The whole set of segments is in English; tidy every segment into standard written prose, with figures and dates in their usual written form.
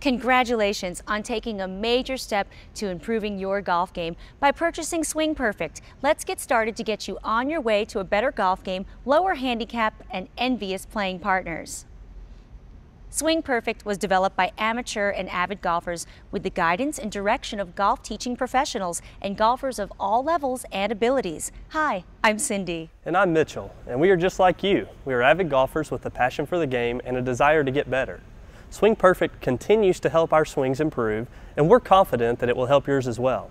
Congratulations on taking a major step to improving your golf game by purchasing Swingperfect. Let's get started to get you on your way to a better golf game, lower handicap, and envious playing partners. Swingperfect was developed by amateur and avid golfers with the guidance and direction of golf teaching professionals and golfers of all levels and abilities. Hi, I'm Cindy. And I'm Mitchell, and we are just like you. We are avid golfers with a passion for the game and a desire to get better. Swingperfect continues to help our swings improve, and we're confident that it will help yours as well.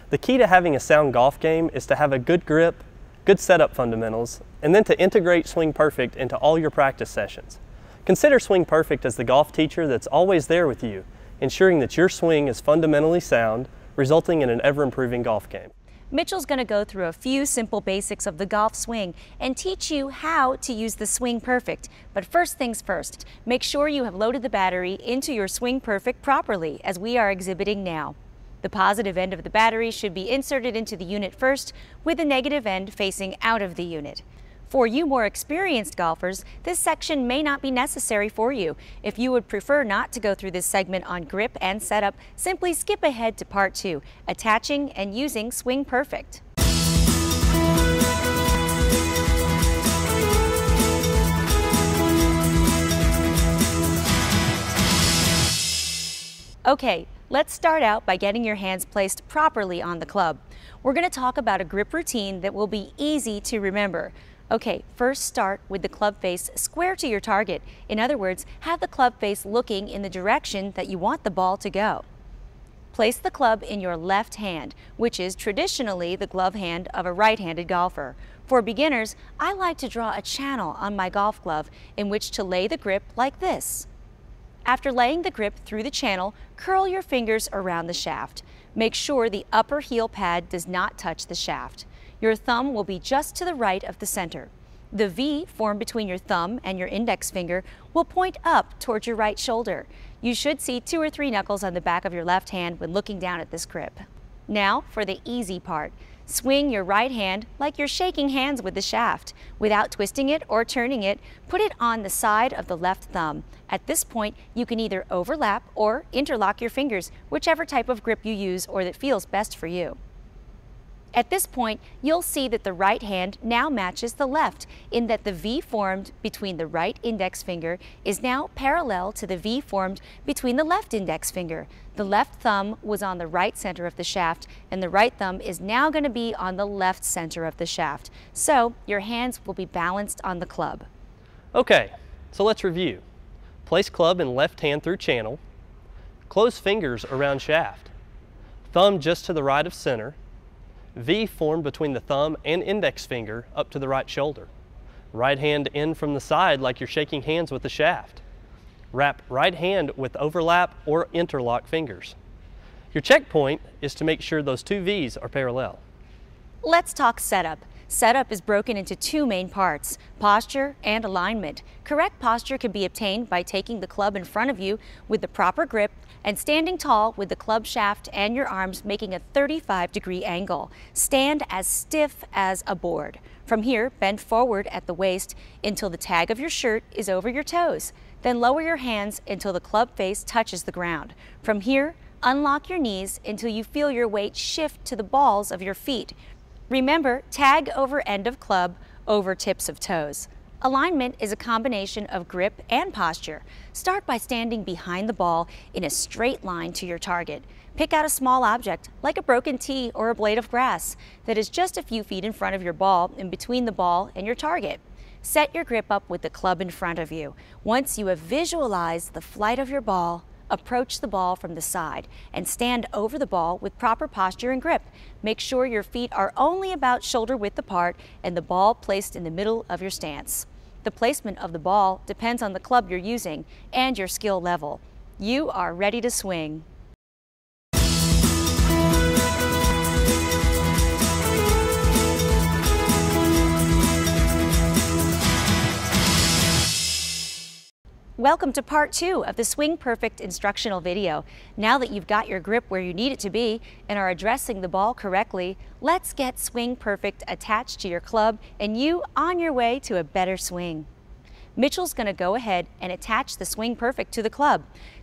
The key to having a sound golf game is to have a good grip, good setup fundamentals, and then to integrate Swingperfect into all your practice sessions. Consider Swingperfect as the golf teacher that's always there with you, ensuring that your swing is fundamentally sound, resulting in an ever-improving golf game. Mitchell's going to go through a few simple basics of the golf swing and teach you how to use the Swingperfect. But first things first, make sure you have loaded the battery into your Swingperfect properly, as we are exhibiting now. The positive end of the battery should be inserted into the unit first, with the negative end facing out of the unit. For you more experienced golfers, this section may not be necessary for you. If you would prefer not to go through this segment on grip and setup, simply skip ahead to part 2, attaching and using Swingperfect. Okay, let's start out by getting your hands placed properly on the club. We're going to talk about a grip routine that will be easy to remember. Okay, first start with the club face square to your target. In other words, have the club face looking in the direction that you want the ball to go. Place the club in your left hand, which is traditionally the glove hand of a right-handed golfer. For beginners, I like to draw a channel on my golf glove in which to lay the grip like this. After laying the grip through the channel, curl your fingers around the shaft. Make sure the upper heel pad does not touch the shaft. Your thumb will be just to the right of the center. The V formed between your thumb and your index finger will point up towards your right shoulder. You should see 2 or 3 knuckles on the back of your left hand when looking down at this grip. Now for the easy part. Swing your right hand like you're shaking hands with the shaft. Without twisting it or turning it, put it on the side of the left thumb. At this point, you can either overlap or interlock your fingers, whichever type of grip you use or that feels best for you. At this point, you'll see that the right hand now matches the left in that the V formed between the right index finger is now parallel to the V formed between the left index finger. The left thumb was on the right center of the shaft, and the right thumb is now going to be on the left center of the shaft. So your hands will be balanced on the club. Okay, so let's review. Place club in left hand through channel. Close fingers around shaft. Thumb just to the right of center. V formed between the thumb and index finger up to the right shoulder. Right hand in from the side like you're shaking hands with the shaft. Wrap right hand with overlap or interlock fingers. Your check point is to make sure those 2 V's are parallel. Let's talk setup. Setup is broken into 2 main parts, posture and alignment. Correct posture can be obtained by taking the club in front of you with the proper grip and standing tall with the club shaft and your arms making a 35-degree angle. Stand as stiff as a board. From here, bend forward at the waist until the tag of your shirt is over your toes. Then lower your hands until the club face touches the ground. From here, unlock your knees until you feel your weight shift to the balls of your feet. Remember, tag over end of club, over tips of toes. Alignment is a combination of grip and posture. Start by standing behind the ball in a straight line to your target. Pick out a small object, like a broken tee or a blade of grass, that is just a few feet in front of your ball and between the ball and your target. Set your grip up with the club in front of you. Once you have visualized the flight of your ball, approach the ball from the side and stand over the ball with proper posture and grip. Make sure your feet are only about shoulder width apart and the ball placed in the middle of your stance. The placement of the ball depends on the club you're using and your skill level. You are ready to swing. Welcome to part 2 of the Swingperfect instructional video. Now that you've got your grip where you need it to be and are addressing the ball correctly, let's get Swingperfect attached to your club and you on your way to a better swing. Mitchell's going to go ahead and attach the Swingperfect to the club.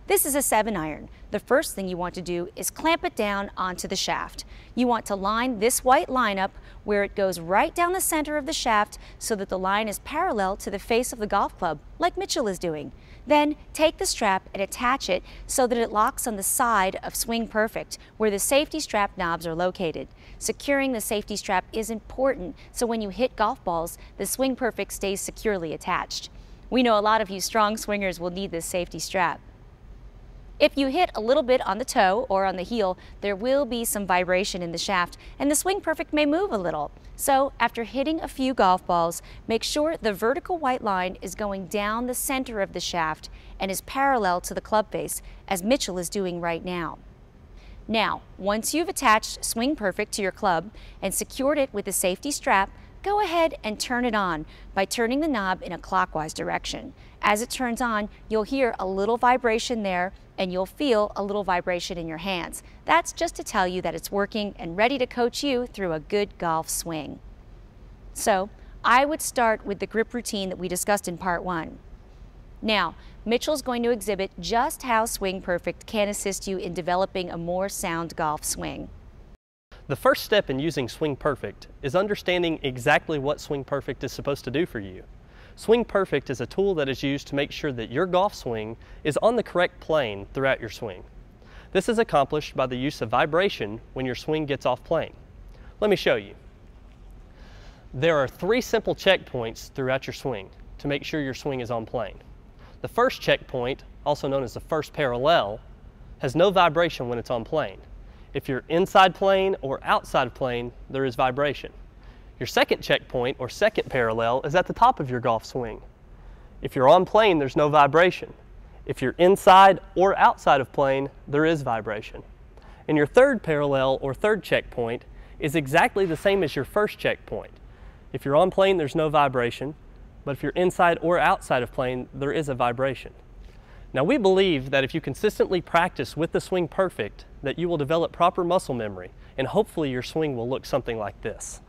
This is a 7-iron. The first thing you want to do is clamp it down onto the shaft. You want to line this white line up where it goes right down the center of the shaft so that the line is parallel to the face of the golf club, like Mitchell is doing. Then take the strap and attach it so that it locks on the side of Swingperfect, where the safety strap knobs are located. Securing the safety strap is important so when you hit golf balls, the Swingperfect stays securely attached. We know a lot of you strong swingers will need this safety strap. If you hit a little bit on the toe or on the heel, there will be some vibration in the shaft and the Swingperfect may move a little. So after hitting a few golf balls, make sure the vertical white line is going down the center of the shaft and is parallel to the club face, as Mitchell is doing right now. Now, once you've attached Swingperfect to your club and secured it with a safety strap, go ahead and turn it on by turning the knob in a clockwise direction. As it turns on, you'll hear a little vibration there and you'll feel a little vibration in your hands. That's just to tell you that it's working and ready to coach you through a good golf swing. So, I would start with the grip routine that we discussed in part 1. Now, Mitchell's going to exhibit just how Swingperfect can assist you in developing a more sound golf swing. The first step in using Swingperfect is understanding exactly what Swingperfect is supposed to do for you. Swingperfect is a tool that is used to make sure that your golf swing is on the correct plane throughout your swing. This is accomplished by the use of vibration when your swing gets off plane. Let me show you. There are 3 simple checkpoints throughout your swing to make sure your swing is on plane. The first checkpoint, also known as the first parallel, has no vibration when it's on plane. If you're inside plane or outside of plane, there is vibration. Your second checkpoint, or second parallel, is at the top of your golf swing. If you're on plane, there's no vibration. If you're inside or outside of plane, there is vibration. And your third parallel, or third checkpoint, is exactly the same as your first checkpoint. If you're on plane, there's no vibration, but if you're inside or outside of plane, there is a vibration. Now, we believe that if you consistently practice with the Swingperfect, that you will develop proper muscle memory, and hopefully your swing will look something like this.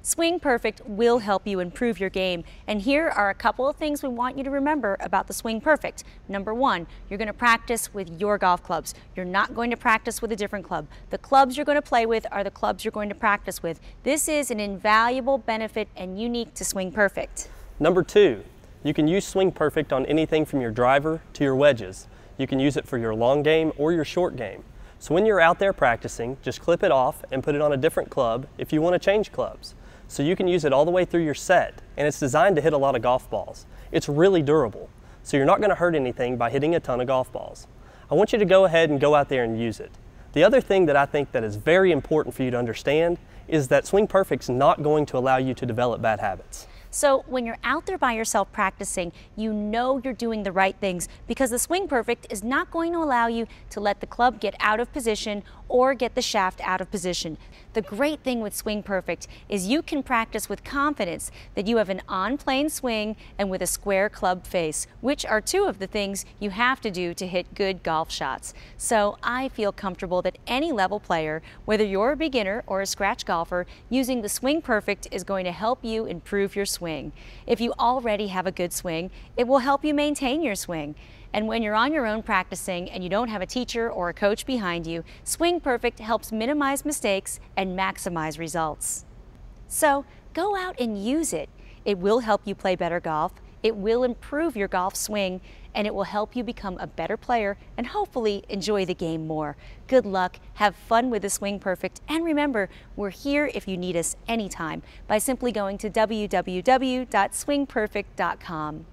Swingperfect will help you improve your game, and here are a couple of things we want you to remember about the Swingperfect. Number 1, you're going to practice with your golf clubs. You're not going to practice with a different club. The clubs you're going to play with are the clubs you're going to practice with. This is an invaluable benefit and unique to Swingperfect. Number 2, you can use Swingperfect on anything from your driver to your wedges. You can use it for your long game or your short game. So when you're out there practicing, just clip it off and put it on a different club if you want to change clubs. So you can use it all the way through your set, and it's designed to hit a lot of golf balls. It's really durable, so you're not going to hurt anything by hitting a ton of golf balls. I want you to go ahead and go out there and use it. The other thing that I think that is very important for you to understand is that Swingperfect's not going to allow you to develop bad habits. So when you're out there by yourself practicing, you know you're doing the right things because the Swingperfect is not going to allow you to let the club get out of position or get the shaft out of position. The great thing with Swingperfect is you can practice with confidence that you have an on-plane swing and with a square club face, which are 2 of the things you have to do to hit good golf shots. So I feel comfortable that any level player, whether you're a beginner or a scratch golfer, using the Swingperfect is going to help you improve your swing. If you already have a good swing, it will help you maintain your swing. And when you're on your own practicing and you don't have a teacher or a coach behind you, Swingperfect helps minimize mistakes and maximize results. So go out and use it. It will help you play better golf, it will improve your golf swing, and it will help you become a better player and hopefully enjoy the game more. Good luck, have fun with the Swingperfect, and remember, we're here if you need us anytime by simply going to www.swingperfect.com.